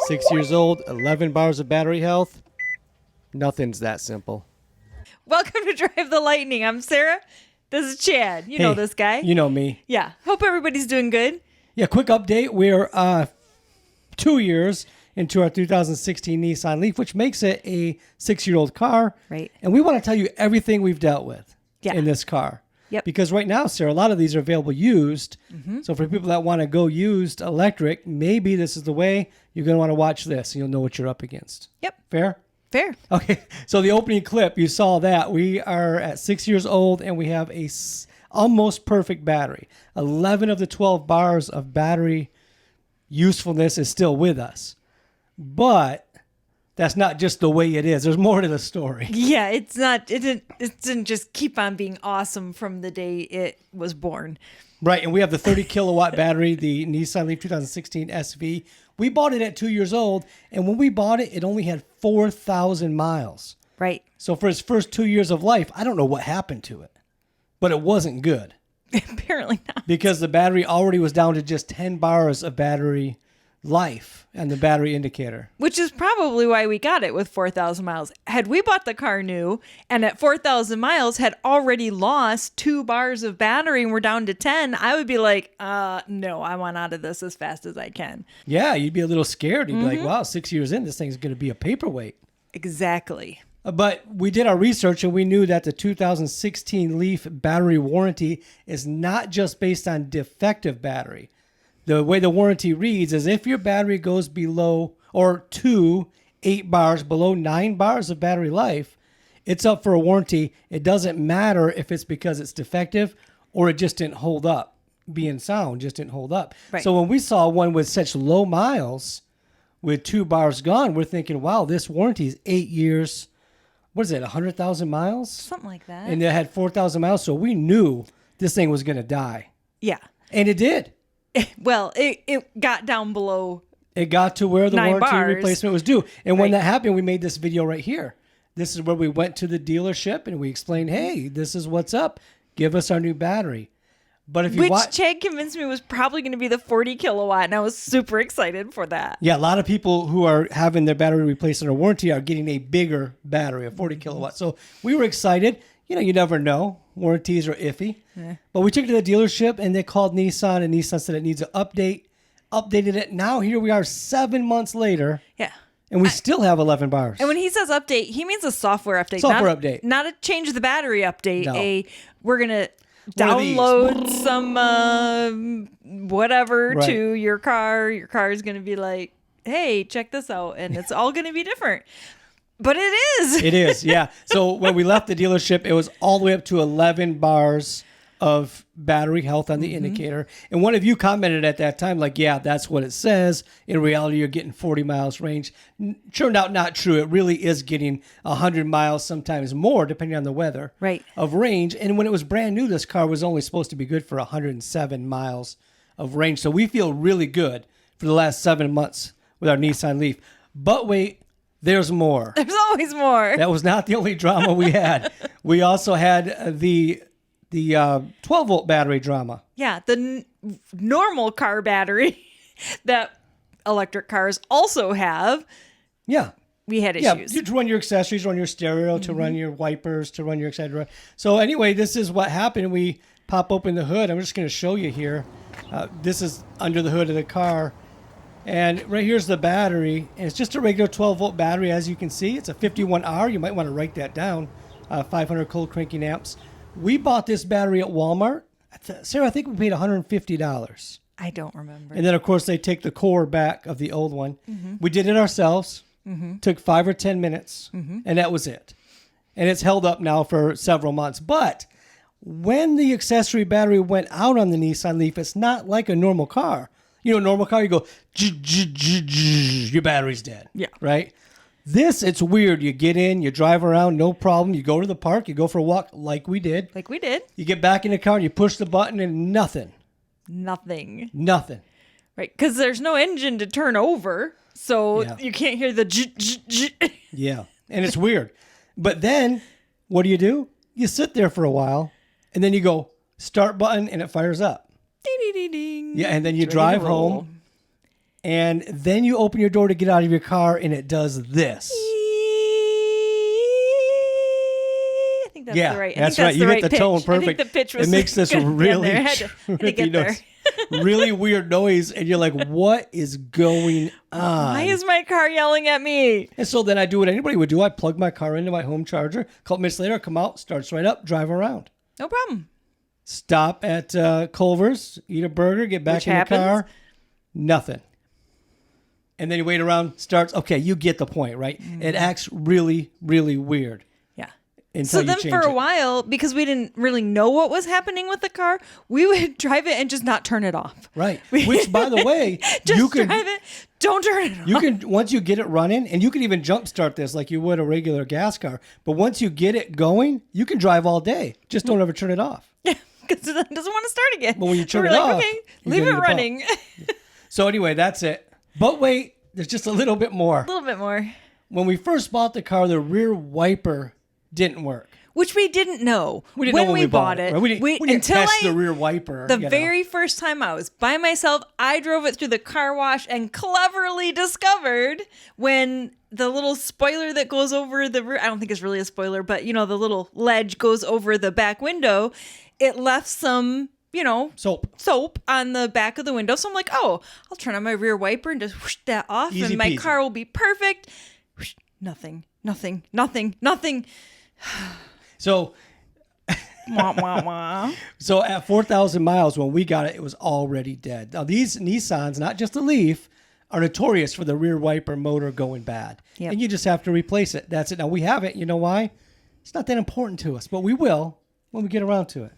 6 years old, 11 bars of battery health. Nothing's that simple. Welcome to Drive the Lightning. I'm Sarah. This is Chad. You know this guy. You know me. Yeah. Hope everybody's doing good. Yeah, quick update. We're 2 years into our 2016 Nissan Leaf, which makes it a 6-year-old car. Right. And we want to tell you everything we've dealt with Yeah. in this car. Yep. Because right now, Sarah, a lot of these are available used. Mm-hmm. So for people that want to go used electric, maybe this is the way. You're going to want to watch this and you'll know what you're up against. Yep. Fair? Fair. Okay. So the opening clip, you saw that. We are at 6 years old and we have a almost perfect battery. 11 of the 12 bars of battery usefulness is still with us. But that's not just the way it is. There's more to the story. Yeah, it's not. It didn't just keep on being awesome from the day it was born. Right, and we have the 30 kilowatt battery, the Nissan Leaf 2016 SV. We bought it at 2 years old, and when we bought it, it only had 4,000 miles. Right. So for its first 2 years of life, I don't know what happened to it, but it wasn't good. Apparently not. Because the battery already was down to just 10 bars of battery life and the battery indicator. Which is probably why we got it with 4,000 miles. Had we bought the car new and at 4,000 miles had already lost 2 bars of battery and we're down to 10, I would be like, no, I want out of this as fast as I can. Yeah, you'd be a little scared. You'd be like, wow, 6 years in, this thing's going to be a paperweight. Exactly. But we did our research and we knew that the 2016 Leaf battery warranty is not just based on defective battery. The way the warranty reads is if your battery goes below or 8 bars, below 9 bars of battery life, it's up for a warranty. It doesn't matter if it's because it's defective or it just didn't hold up. Being sound just didn't hold up. Right. So when we saw one with such low miles with 2 bars gone, we're thinking, wow, this warranty is 8 years. What is it, 100,000 miles? Something like that. And it had 4,000 miles, so we knew this thing was going to die. Yeah. And it did. Well, it got down below. It got to where the 9 warranty bars. replacement was due. And when Right. that happened, we made this video right here. This is where we went to the dealership and we explained, hey, this is what's up. Give us our new battery. But if you Which Chad convinced me was probably going to be the 40 kilowatt, and I was super excited for that. Yeah, a lot of people who are having their battery replaced under warranty are getting a bigger battery, a 40 kilowatt. So we were excited. You know, you never know. Warranties are iffy. Yeah. But we took it to the dealership and they called Nissan and Nissan said it needs an update. Updated it. Now here we are 7 months later. Yeah. And we still have 11 bars. And when he says update, he means a software update. Software update. Not a change the battery update. No. We're going to One of these. download some whatever Right. to your car. Your car is going to be like, hey, check this out. And it's all going to be different. But it is. It is, yeah. So when we left the dealership, it was all the way up to 11 bars of battery health on the indicator. And one of you commented at that time, like, yeah, that's what it says. In reality, you're getting 40 miles range. Turned out not true. It really is getting 100 miles, sometimes more, depending on the weather, Right. of range. And when it was brand new, this car was only supposed to be good for 107 miles of range. So we feel really good for the last 7 months with our Nissan Leaf. But wait, there's more. There's always more. That was not the only drama we had. We also had the 12-volt battery drama. Yeah, the normal car battery that electric cars also have. Yeah. We had issues. Yeah, to run your accessories, run your stereo, to run your wipers, to run your etc. So anyway, this is what happened. We pop open the hood. I'm just going to show you here. This is under the hood of the car. And right here's the battery. And it's just a regular 12-volt battery, as you can see. It's a 51R. You might want to write that down. 500 cold cranking amps. We bought this battery at Walmart. Sarah, I think we paid $150. I don't remember. And then, of course, they take the core back of the old one. We did it ourselves. Took 5 or 10 minutes. And that was it. And it's held up now for several months. But when the accessory battery went out on the Nissan Leaf, it's not like a normal car. You know, a normal car, you go, your battery's dead. Yeah. Right? This, it's weird. You get in, you drive around, no problem. You go to the park, you go for a walk like we did. Like we did. You get back in the car and you push the button and nothing. Nothing. Nothing. Right. Because there's no engine to turn over. So Yeah. you can't hear the Yeah. And it's weird. But then, what do? You sit there for a while and then you go, start button, and it fires up. Ding, ding, ding, ding. Yeah, and then you It's ready to drive roll. home. And then you open your door to get out of your car, and it does this. I think that's the right. That's right. You hit the tone perfect. I think the pitch was it makes this really, I had to get there. really weird noise, and you're like, "What is going on? Why is my car yelling at me?" And so then I do what anybody would do. I plug my car into my home charger. A couple minutes later, I come out, starts right up, drive around. No problem. Stop at Culver's, eat a burger, get back in the car. Nothing. And then you wait around, starts. Okay, you get the point, right? It acts really, really weird. So then for a while, because we didn't really know what was happening with the car, we would drive it and just not turn it off. Right. Which, by the way, you can drive it, don't turn it off. You can, once you get it running, and you can even jump start this like you would a regular gas car. But once you get it going, you can drive all day. Just don't ever turn it off. Yeah, because it doesn't want to start again. But when you turn it off, okay, leave it running. So anyway, that's it. But wait, there's just a little bit more. A little bit more. When we first bought the car, the rear wiper didn't work. Which we didn't know we didn't know when we bought it. Right? We didn't test the rear wiper. The very first time I was by myself, I drove it through the car wash and cleverly discovered when the little spoiler that goes over the rear, I don't think it's really a spoiler, but the little ledge goes over the back window, it left some soap on the back of the window. So I'm like, oh, I'll turn on my rear wiper and just whoosh that off, Easy and my peasy. car will be perfect. Whoosh, nothing. So, wah, wah, wah. So at 4,000 miles when we got it, it was already dead. Now these Nissans, not just the Leaf, are notorious for the rear wiper motor going bad. Yep. And you just have to replace it. That's it. Now we have it. You know why? It's not that important to us, but we will when we get around to it.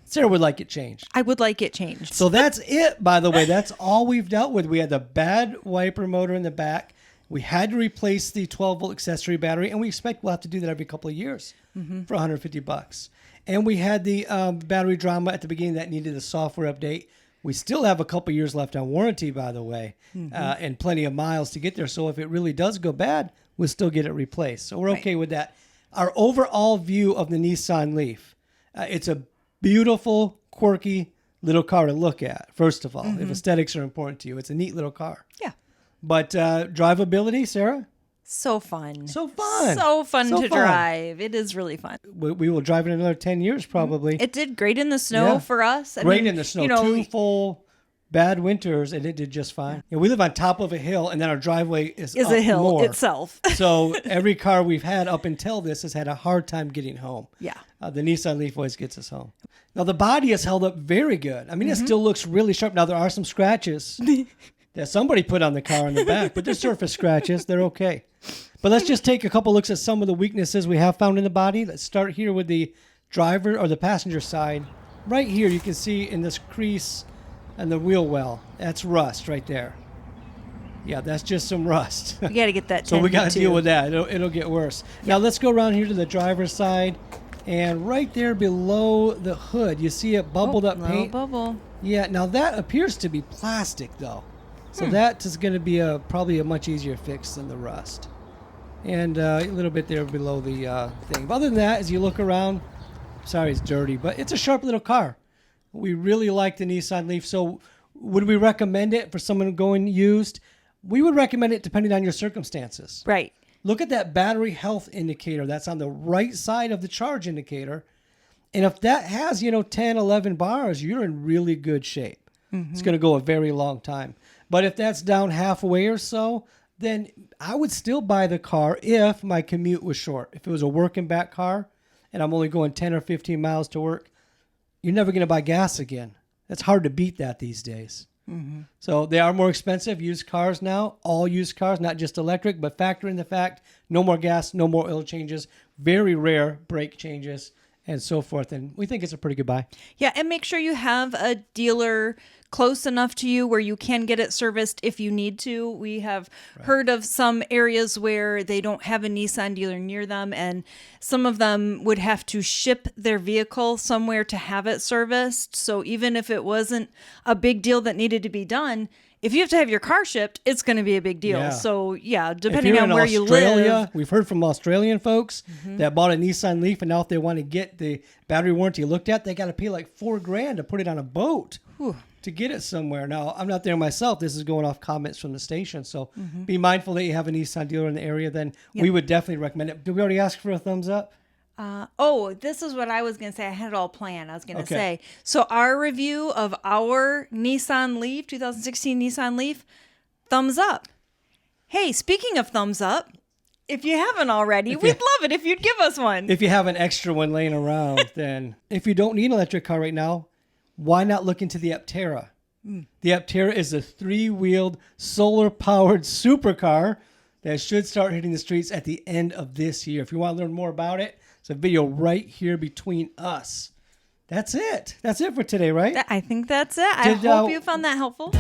Sarah would like it changed. I would like it changed. So that's it, by the way. That's all we've dealt with. We had the bad wiper motor in the back. We had to replace the 12-volt accessory battery, and we expect we'll have to do that every couple of years for $150. And we had the battery drama at the beginning that needed a software update. We still have a couple of years left on warranty, by the way, and plenty of miles to get there. So if it really does go bad, we'll still get it replaced. So we're okay with that. Our overall view of the Nissan Leaf, it's a beautiful, quirky little car to look at, first of all. If aesthetics are important to you, it's a neat little car. Yeah. But drivability, Sarah? So fun. So fun. So fun to drive. It is really fun. We will drive it another 10 years probably. It did great in the snow for us. Great in the snow. 2 full bad winters, and it did just fine. Yeah, we live on top of a hill, and then our driveway is up a hill more. itself. So every car we've had up until this has had a hard time getting home. Yeah. The Nissan Leaf always gets us home. Now, the body has held up very good. I mean, it still looks really sharp. Now, there are some scratches that somebody put on the car in the back, but they're surface scratches. They're okay. But let's just take a couple looks at some of the weaknesses we have found in the body. Let's start here with the driver or the passenger side. Right here, you can see in this crease and the wheel well, that's rust right there. Yeah, that's just some rust. You got to get that. So we got to deal with that. It'll get worse. Now let's go around here to the driver's side, and right there below the hood, you see it bubbled up paint. Bubble. Yeah. Now that appears to be plastic, though. So that is going to be probably a much easier fix than the rust. And a little bit there below the thing. But other than that, as you look around, sorry it's dirty, but it's a sharp little car. We really like the Nissan Leaf. So would we recommend it for someone going used? We would recommend it depending on your circumstances. Right. Look at that battery health indicator. That's on the right side of the charge indicator. And if that has, 10, 11 bars, you're in really good shape. It's going to go a very long time. But if that's down halfway or so, then I would still buy the car if my commute was short. If it was a work and back car and I'm only going 10 or 15 miles to work, you're never going to buy gas again. It's hard to beat that these days. So they are more expensive, used cars now, all used cars, not just electric, but factor in the fact, no more gas, no more oil changes, very rare brake changes, and so forth. And we think it's a pretty good buy. Yeah, and make sure you have a dealer close enough to you where you can get it serviced if you need to. We have heard of some areas where they don't have a Nissan dealer near them, and some of them would have to ship their vehicle somewhere to have it serviced. So even if it wasn't a big deal that needed to be done, if you have to have your car shipped, it's going to be a big deal. Yeah. So yeah, depending on where you live. We've heard from Australian folks that bought a Nissan Leaf, and now if they want to get the battery warranty looked at, they got to pay like $4,000 to put it on a boat. Whew. to get it somewhere. Now, I'm not there myself. This is going off comments from the station. So be mindful that you have a Nissan dealer in the area. Then we would definitely recommend it. Did we already ask for a thumbs up? This is what I was going to say. I had it all planned. I was going to say, so our review of our Nissan Leaf, 2016 Nissan Leaf, thumbs up. Hey, speaking of thumbs up, if you haven't already, we'd love it if you'd give us one. If you have an extra one laying around, then if you don't need an electric car right now, why not look into the Aptera? The Aptera is a 3-wheeled, solar-powered supercar that should start hitting the streets at the end of this year. If you want to learn more about it, it's a video right here between us. That's it. That's it for today, right? I think that's it. I hope you found that helpful.